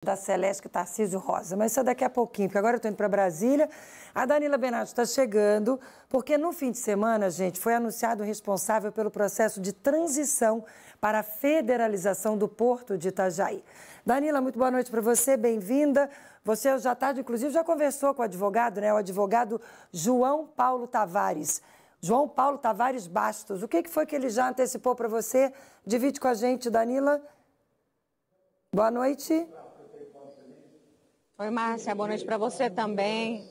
Da Celeste Tarcísio Rosa, mas isso é daqui a pouquinho, porque agora eu estou indo para Brasília. A Danila Benatti está chegando, porque no fim de semana, gente, foi anunciado o responsável pelo processo de transição para a federalização do Porto de Itajaí. Danila, muito boa noite para você, bem-vinda. Você hoje à tarde, inclusive, já conversou com o advogado, né? O advogado João Paulo Tavares. João Paulo Tavares Bastos. O que foi que ele já antecipou para você? Divide com a gente, Danila. Boa noite. Oi, Márcia, boa noite para você também.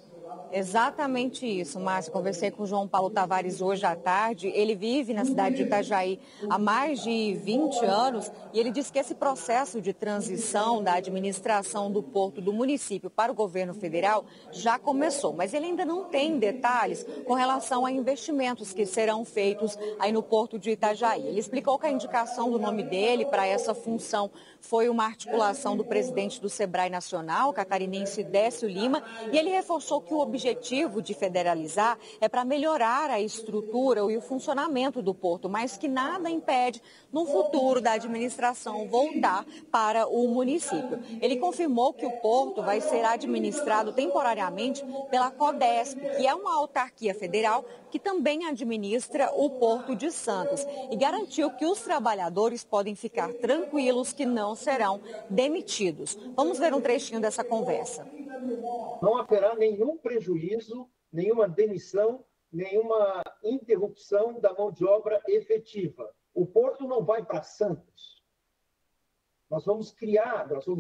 Exatamente isso, Márcia. Conversei com o João Paulo Tavares hoje à tarde. Ele vive na cidade de Itajaí há mais de 20 anos e ele disse que esse processo de transição da administração do porto do município para o governo federal já começou, mas ele ainda não tem detalhes com relação a investimentos que serão feitos aí no porto de Itajaí. Ele explicou que a indicação do nome dele para essa função foi uma articulação do presidente do Sebrae Nacional, catarinense Décio Lima, e ele reforçou que o objetivo de federalizar é para melhorar a estrutura e o funcionamento do porto, mas que nada impede, no futuro, da administração voltar para o município. Ele confirmou que o porto vai ser administrado temporariamente pela CODESP, que é uma autarquia federal que também administra o Porto de Santos, e garantiu que os trabalhadores podem ficar tranquilos que não serão demitidos. Vamos ver um trechinho dessa conversa. Não haverá nenhum prejuízo, nenhuma demissão, nenhuma interrupção da mão de obra efetiva. O porto não vai para Santos. Nós vamos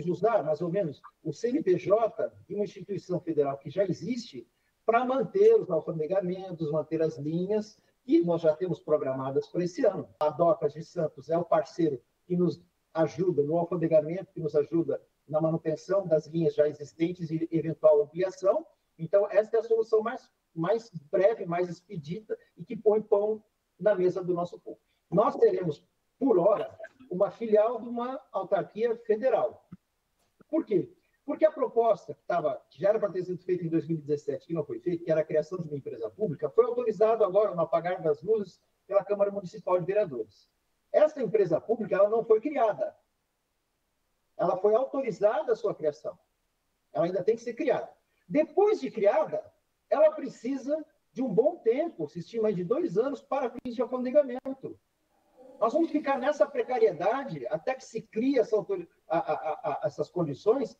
usar mais ou menos o CNPJ de uma instituição federal que já existe para manter os alfandegamentos, manter as linhas que nós já temos programadas para esse ano. A Docas de Santos é o parceiro que nos ajuda no alfandegamento, que nos ajuda na manutenção das linhas já existentes e eventual ampliação. Então, essa é a solução mais breve, mais expedita e que põe pão na mesa do nosso povo. Nós teremos, por hora, uma filial de uma autarquia federal. Por quê? Porque a proposta que já era para ter sido feita em 2017, que não foi feita, que era a criação de uma empresa pública, foi autorizada agora no apagar das luzes pela Câmara Municipal de Vereadores. Essa empresa pública ela não foi criada. Ela foi autorizada a sua criação. Ela ainda tem que ser criada. Depois de criada, ela precisa de um bom tempo, se estima de 2 anos, para fins de alfandegamento. Nós vamos ficar nessa precariedade até que se crie essas condições.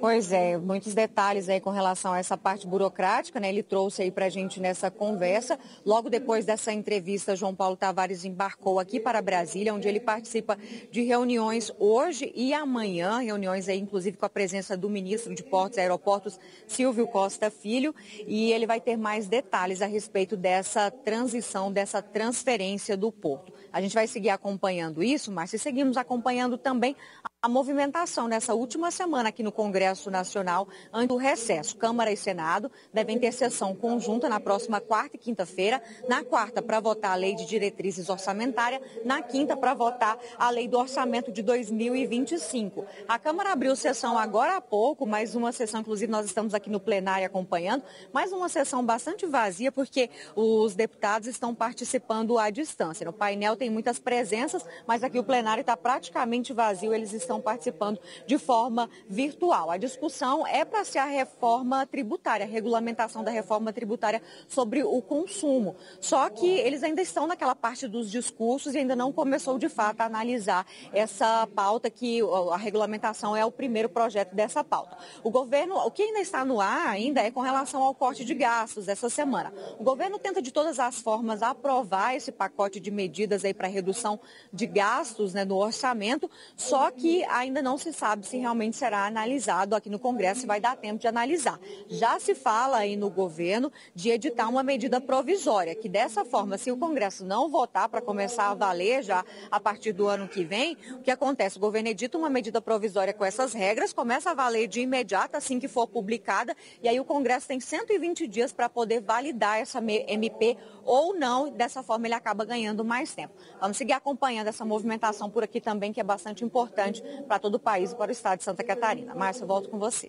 Pois é, muitos detalhes aí com relação a essa parte burocrática, né? Ele trouxe aí pra gente nessa conversa. Logo depois dessa entrevista, João Paulo Tavares embarcou aqui para Brasília, onde ele participa de reuniões hoje e amanhã, reuniões aí inclusive com a presença do ministro de Portos e Aeroportos, Silvio Costa Filho, e ele vai ter mais detalhes a respeito dessa transição, dessa transferência do porto. A gente vai seguir acompanhando isso, mas seguimos acompanhando também a movimentação nessa última semana aqui no Congresso Nacional, antes do recesso. Câmara e Senado devem ter sessão conjunta na próxima quarta e quinta-feira. Na quarta, para votar a lei de diretrizes orçamentárias. Na quinta, para votar a lei do orçamento de 2025. A Câmara abriu sessão agora há pouco, mais uma sessão, inclusive nós estamos aqui no plenário acompanhando, mais uma sessão bastante vazia, porque os deputados estão participando à distância. No painel tem muitas presenças, mas aqui o plenário está praticamente vazio, eles estão participando de forma virtual. A discussão é para ser a reforma tributária, a regulamentação da reforma tributária sobre o consumo. Só que eles ainda estão naquela parte dos discursos e ainda não começou de fato a analisar essa pauta, que a regulamentação é o primeiro projeto dessa pauta. O governo, o que ainda está no ar ainda é com relação ao corte de gastos essa semana. O governo tenta de todas as formas aprovar esse pacote de medidas aí para redução de gastos, né, no orçamento, só que ainda não se sabe se realmente será analisado aqui no Congresso, se vai dar tempo de analisar. Já se fala aí no governo de editar uma medida provisória, que dessa forma, se o Congresso não votar para começar a valer já a partir do ano que vem, o que acontece? O governo edita uma medida provisória com essas regras, começa a valer de imediato assim que for publicada, e aí o Congresso tem 120 dias para poder validar essa MP ou não, dessa forma ele acaba ganhando mais tempo. Vamos seguir acompanhando essa movimentação por aqui também, que é bastante importante para todo o país e para o estado de Santa Catarina. Márcia, eu volto com você.